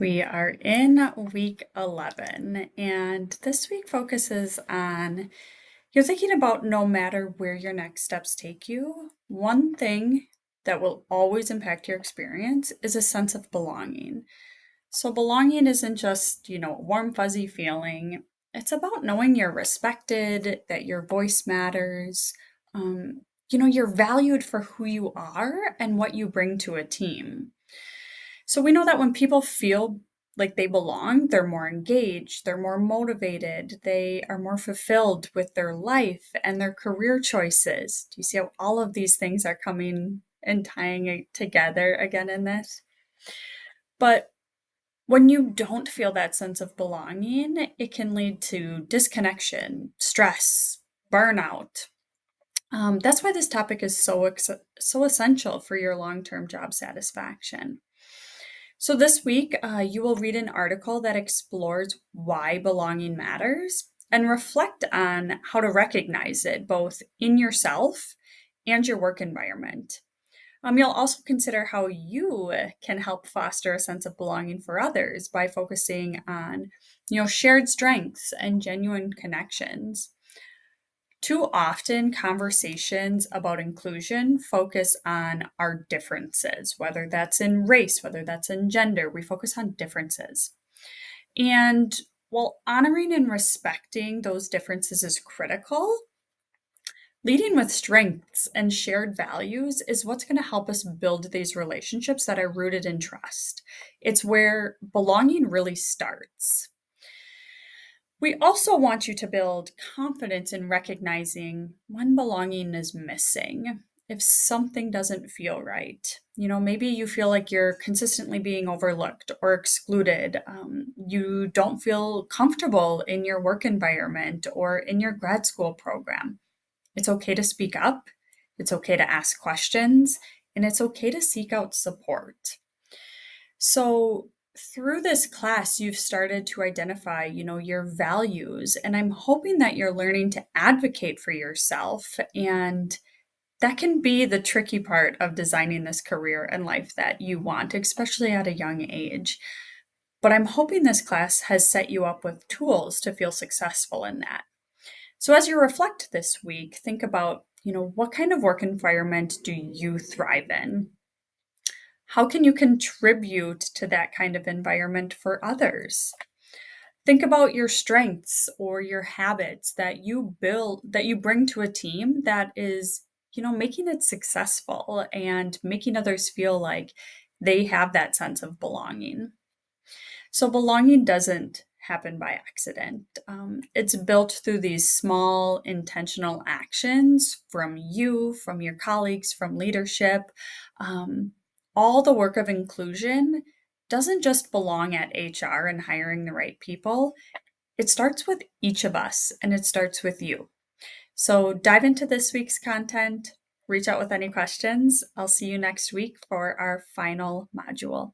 We are in week 11, and this week focuses on you're thinking about no matter where your next steps take you, one thing that will always impact your experience is a sense of belonging. So, belonging isn't just, a warm, fuzzy feeling. It's about knowing you're respected, that your voice matters, you're valued for who you are and what you bring to a team. So we know that when people feel like they belong, they're more engaged, they're more motivated, they are more fulfilled with their life and their career choices. Do you see how all of these things are coming and tying it together again in this? But when you don't feel that sense of belonging, it can lead to disconnection, stress, burnout. That's why this topic is so essential for your long-term job satisfaction. So, this week, you will read an article that explores why belonging matters and reflect on how to recognize it both in yourself and your work environment. You'll also consider how you can help foster a sense of belonging for others by focusing on, shared strengths and genuine connections. Too often, conversations about inclusion focus on our differences, whether that's in race, whether that's in gender, we focus on differences. And while honoring and respecting those differences is critical, leading with strengths and shared values is what's going to help us build these relationships that are rooted in trust. It's where belonging really starts. We also want you to build confidence in recognizing when belonging is missing. If something doesn't feel right, maybe you feel like you're consistently being overlooked or excluded. You don't feel comfortable in your work environment or in your grad school program. It's okay to speak up, it's okay to ask questions, and it's okay to seek out support. So, through this class, you've started to identify, your values, and I'm hoping that you're learning to advocate for yourself. And that can be the tricky part of designing this career and life that you want, especially at a young age. But I'm hoping this class has set you up with tools to feel successful in that. So, as you reflect this week, think about, what kind of work environment do you thrive in? How can you contribute to that kind of environment for others? Think about your strengths or your habits that you bring to a team that is, making it successful and making others feel like they have that sense of belonging. So, belonging doesn't happen by accident. It's built through these small, intentional actions from you, from your colleagues, from leadership. Um, all the work of inclusion doesn't just belong at HR and hiring the right people. It starts with each of us and it starts with you. So, dive into this week's content, reach out with any questions. I'll see you next week for our final module.